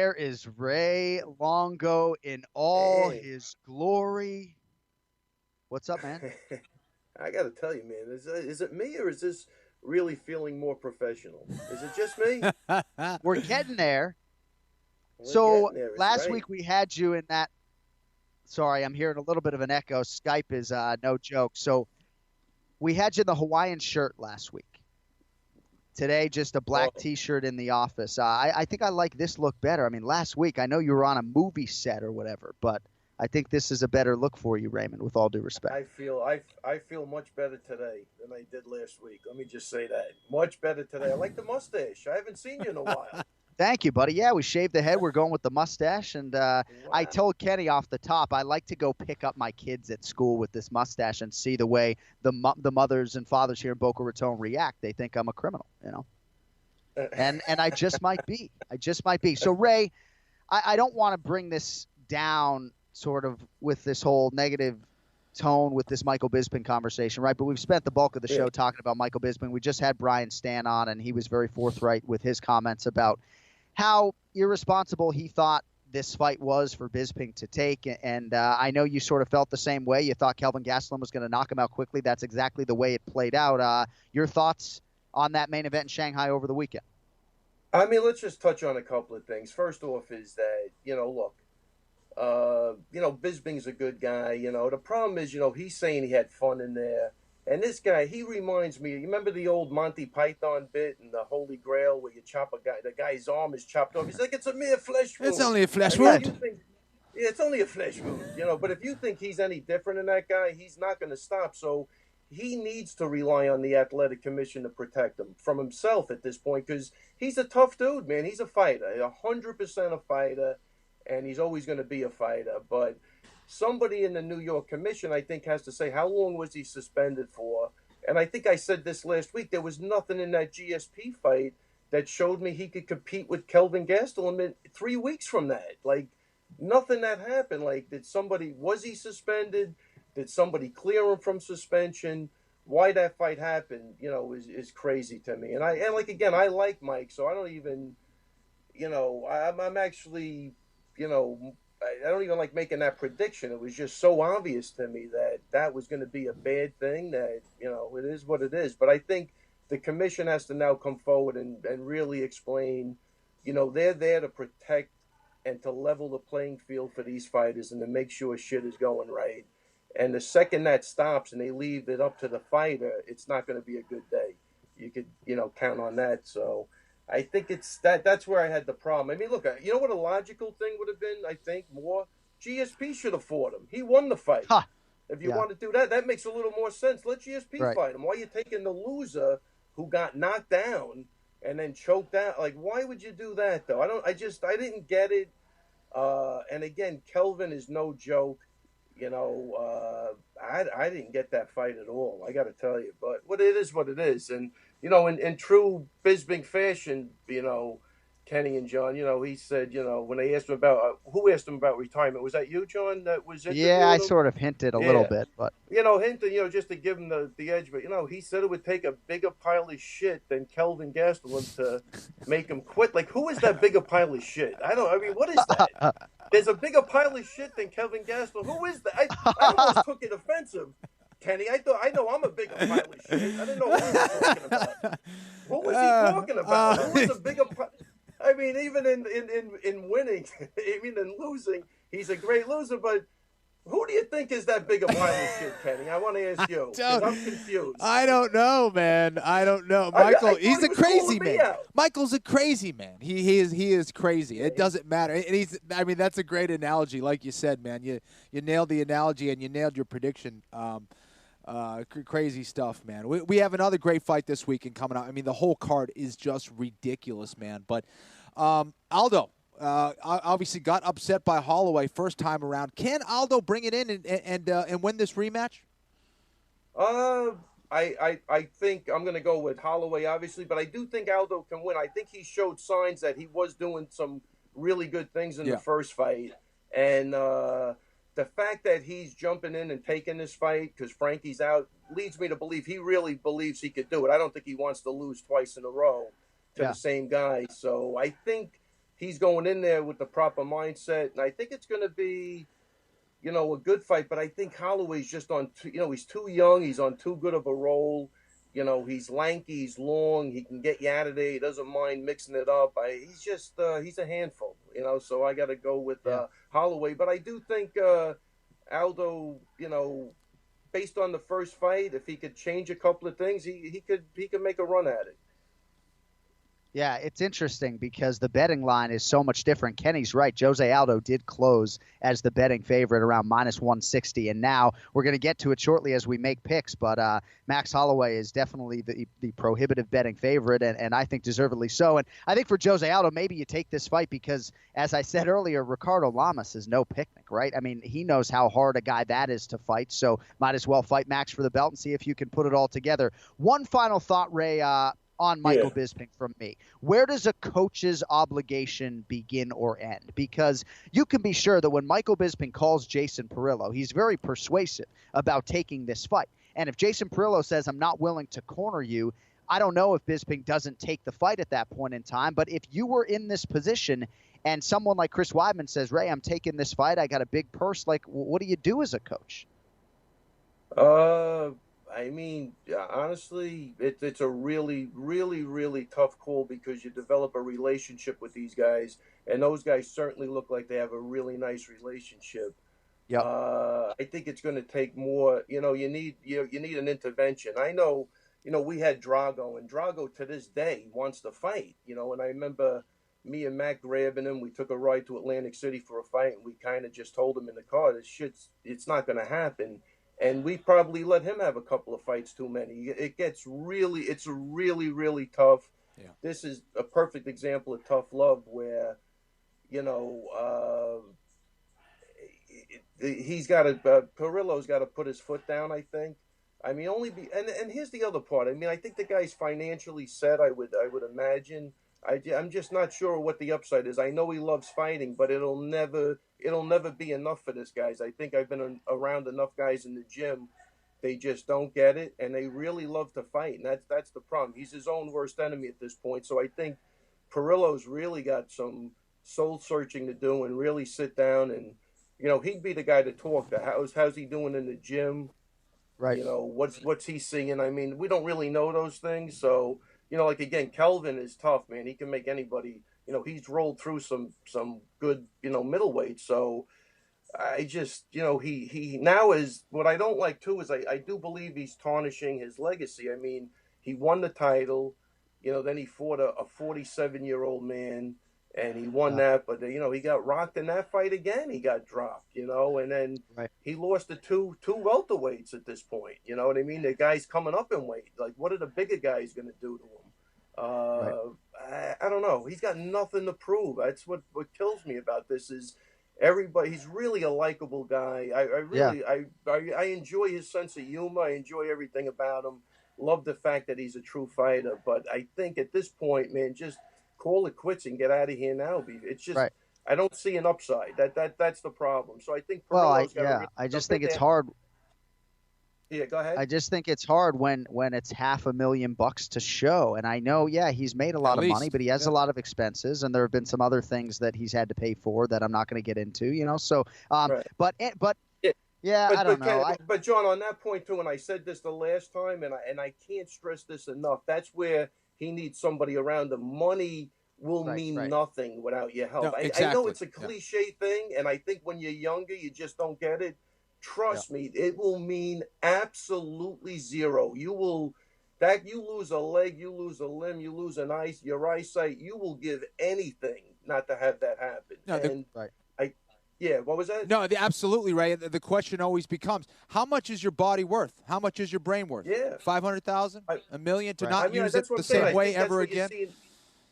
There is Ray Longo in all Hey, his glory. What's up, man? I got to tell you, man, is it me or is this really feeling more professional? Is it just me? We're getting there. We're So getting there. It's last right. week we had you in that. Sorry, I'm hearing a little bit of an echo. Skype is no joke. So we had you in the Hawaiian shirt last week. Today, just a black Oh, T-shirt in the office. I think I like this look better. I mean, last week I know you were on a movie set or whatever, but I think this is a better look for you, Raymond. With all due respect. I feel much better today than I did last week. Let me just say that. Much better today. I like the mustache. I haven't seen you in a while. Thank you, buddy. Yeah, we shaved the head. We're going with the mustache, and I Wow. told Kenny off the top I like to go pick up my kids at school with this mustache and see the way the mothers and fathers here in Boca Raton react. They think I'm a criminal, and I just might be. I just might be. So Ray, I don't want to bring this down sort of with this whole negative tone with this Michael Bisping conversation, right? But we've spent the bulk of the Yeah. show talking about Michael Bisping. We just had Brian Stan on, and he was very forthright with his comments about how irresponsible he thought this fight was for Bisping to take. And I know you sort of felt the same way. You thought Kelvin Gastelum was going to knock him out quickly. That's exactly the way it played out. Your thoughts on that main event in Shanghai over the weekend? I mean, let's just touch on a couple of things. First off, is that look, Bisping's a good guy. The problem is, he's saying he had fun in there. And this guy, he reminds me. You remember the old Monty Python bit in the Holy Grail where you chop a guy, the guy's arm is chopped off. He's like, it's a mere flesh It's wound. only a I flesh mean, if wound. you think, yeah, it's only a flesh wound, But if you think he's any different than that guy, he's not going to stop. So he needs to rely on the athletic commission to protect him from himself at this point because he's a tough dude, man. He's a fighter, 100% a fighter, and he's always going to be a fighter. But somebody in the New York Commission, I think, has to say how long was he suspended for. And I think I said this last week. There was nothing in that GSP fight that showed me he could compete with Kelvin Gastelum in 3 weeks from that. Like nothing that happened. Like was he suspended? Did somebody clear him from suspension? Why that fight happened, is crazy to me. And like again, I like Mike, so I don't even, I'm actually, you know, I don't even like making that prediction. It was just so obvious to me that that was going to be a bad thing. That it is what it is. But I think the commission has to now come forward and really explain. They're there to protect and to level the playing field for these fighters and to make sure shit is going right. And the second that stops and they leave it up to the fighter, it's not going to be a good day. You could, count on that. So I think it's that's where I had the problem. I mean, look, you know what a logical thing would have been, I think, more? GSP should have fought him. He won the fight. Ha! If you Yeah, want to do that, that makes a little more sense. Let GSP right. fight him. Why are you taking the loser who got knocked down and then choked out? Like, why would you do that, though? I didn't get it. And again, Kelvin is no joke. I didn't get that fight at all. I got to tell you, but what it is, what it is, and in true Bisbing fashion, Kenny and John, he said, when they asked him about who asked him about retirement, was that you, John, that was Yeah, I interviewing him? sort of hinted a little Yeah, bit, but hinting, just to give him the edge, but he said it would take a bigger pile of shit than Kelvin Gastelum to make him quit. Like, who is that bigger pile of shit? I mean, what is that? There's a bigger pile of shit than Kelvin Gastelum. Who is that? I almost took it offensive, Kenny. I know I'm a bigger pile of shit. I didn't know who he was talking about. Who was he talking about? Who is a bigger pile? I mean, even in winning, even in losing, he's a great loser. But who do you think is that bigger pile of shit, Kenny? I want to ask you because I'm confused. I don't know, man. I don't know. I Michael, thought he's he a was crazy calling me man. out. Michael's a crazy man. He is crazy. Yeah, It doesn't matter. And I mean, that's a great analogy. Like you said, man, you nailed the analogy and you nailed your prediction. Crazy stuff, man. We have another great fight this weekend coming out. I mean, the whole card is just ridiculous, man. But Aldo, obviously got upset by Holloway first time around. Can Aldo bring it in and win this rematch? Uh, I think I'm going to go with Holloway, obviously, but I do think Aldo can win. I think he showed signs that he was doing some really good things in the Yeah. first fight, and the fact that he's jumping in and taking this fight because Frankie's out leads me to believe he really believes he could do it. I don't think he wants to lose twice in a row to yeah. the same guy, so I think he's going in there with the proper mindset, and I think it's going to be, a good fight. But I think Holloway's just on, he's too young. He's on too good of a roll. He's lanky, he's long. He can get you out of there. He doesn't mind mixing it up. He's a handful. So I got to go with Holloway. But I do think Aldo, based on the first fight, if he could change a couple of things, he could make a run at it. Yeah, it's interesting because the betting line is so much different. Kenny's right. Jose Aldo did close as the betting favorite around -160, and now we're going to get to it shortly as we make picks, but Max Holloway is definitely the prohibitive betting favorite, and I think deservedly so. And I think for Jose Aldo, maybe you take this fight because, as I said earlier, Ricardo Lamas is no picnic, right? I mean, he knows how hard a guy that is to fight, so might as well fight Max for the belt and see if you can put it all together. One final thought, Ray, on Michael Bisping from me. Where does a coach's obligation begin or end? Because you can be sure that when Michael Bisping calls Jason Parillo, he's very persuasive about taking this fight. And if Jason Parillo says, I'm not willing to corner you, I don't know if Bisping doesn't take the fight at that point in time. But if you were in this position and someone like Chris Weidman says, Ray, I'm taking this fight, I got a big purse, like, what do you do as a coach? I mean, honestly, it's a really, really, really tough call because you develop a relationship with these guys, and those guys certainly look like they have a really nice relationship. Yep. I think it's going to take more. You need an intervention. I know, we had Drago, and Drago to this day wants to fight. And I remember me and Matt grabbing him. We took a ride to Atlantic City for a fight, and we kind of just told him in the car, it's not going to happen. And we probably let him have a couple of fights too many. It's really, really tough. Yeah. This is a perfect example of tough love where, he's got to, Parillo's got to put his foot down, I think. I mean, and here's the other part. I mean, I think the guy's financially set, I would imagine. I'm just not sure what the upside is. I know he loves fighting, but it'll never be enough for this guys. I think I've been around enough guys in the gym. They just don't get it, and they really love to fight, and that's the problem. He's his own worst enemy at this point. So I think Parillo's really got some soul searching to do and really sit down and, he'd be the guy to talk to. How's he doing in the gym? Right. What's he seeing? I mean, we don't really know those things, so. Like again, Kelvin is tough, man. He can make anybody. He's rolled through some good, middleweight. So I just, he now is what I don't like too is I do believe he's tarnishing his legacy. I mean, he won the title, then he fought a 47-year-old man, and he won that, but he got rocked in that fight again. He got dropped, and then he lost to two welterweights at this point. You know what I mean? The guy's coming up in weight. Like, what are the bigger guys going to do to him? I don't know. He's got nothing to prove. That's what kills me about this is everybody. He's really a likable guy. I enjoy his sense of humor. I enjoy everything about him. Love the fact that he's a true fighter. But I think at this point, man, just call it quits and get out of here now. It's just I don't see an upside. That's the problem. So I think I just think it's hard. Yeah, go ahead. I just think it's hard when it's $500,000 to show. And I know, he's made a lot of money, but he has a lot of expenses, and there have been some other things that he's had to pay for that I'm not going to get into, So, but I don't know. But John, on that point too, and I said this the last time, and I can't stress this enough. That's where he needs somebody around him. Money will mean nothing without your help. No, exactly. I know it's a cliche thing, and I think when you're younger, you just don't get it. Trust me, it will mean absolutely zero. You lose a leg, you lose a limb, you lose your eyesight. You will give anything not to have that happen. No, what was that? No, absolutely right. The question always becomes, how much is your body worth? How much is your brain worth? Yeah, $500,000, $1 million to not use it the same way ever again.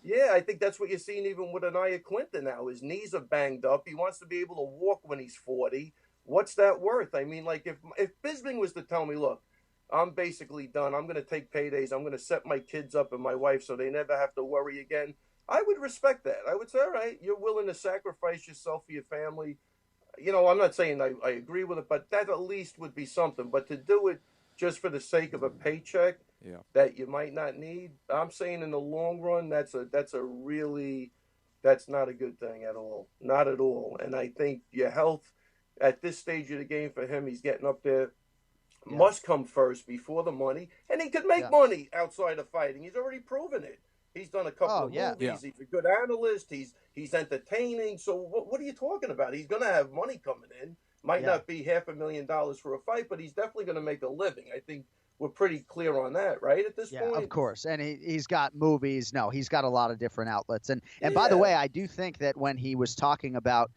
Yeah, I think that's what you're seeing even with Anaya Quinton now. His knees are banged up. He wants to be able to walk when he's 40. What's that worth? I mean, like if Bisping was to tell me, look, I'm basically done. I'm going to take paydays. I'm going to set my kids up and my wife so they never have to worry again. I would respect that. I would say, all right, you're willing to sacrifice yourself for your family. I'm not saying I agree with it, but that at least would be something. But to do it just for the sake of a paycheck that you might not need, I'm saying in the long run, that's a really That's not a good thing at all. Not at all. And I think your health at this stage of the game for him, he's getting up there, Yeah. must come first before the money. And he could make money outside of fighting. He's already proven it. He's done a couple of movies. Yeah. He's a good analyst. He's entertaining. So what are you talking about? He's going to have money coming in. Might not be $500,000 for a fight, but he's definitely going to make a living. I think we're pretty clear on that, right, at this point? Yeah, of course. And he's got movies. No, he's got a lot of different outlets. And by the way, I do think that when he was talking about,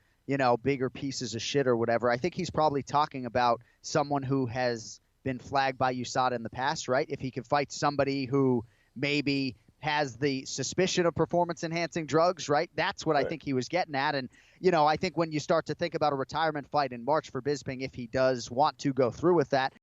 bigger pieces of shit or whatever, I think he's probably talking about someone who has been flagged by USADA in the past, right? If he could fight somebody who maybe has the suspicion of performance-enhancing drugs, right? That's what I think he was getting at. And, I think when you start to think about a retirement fight in March for Bisping, if he does want to go through with that,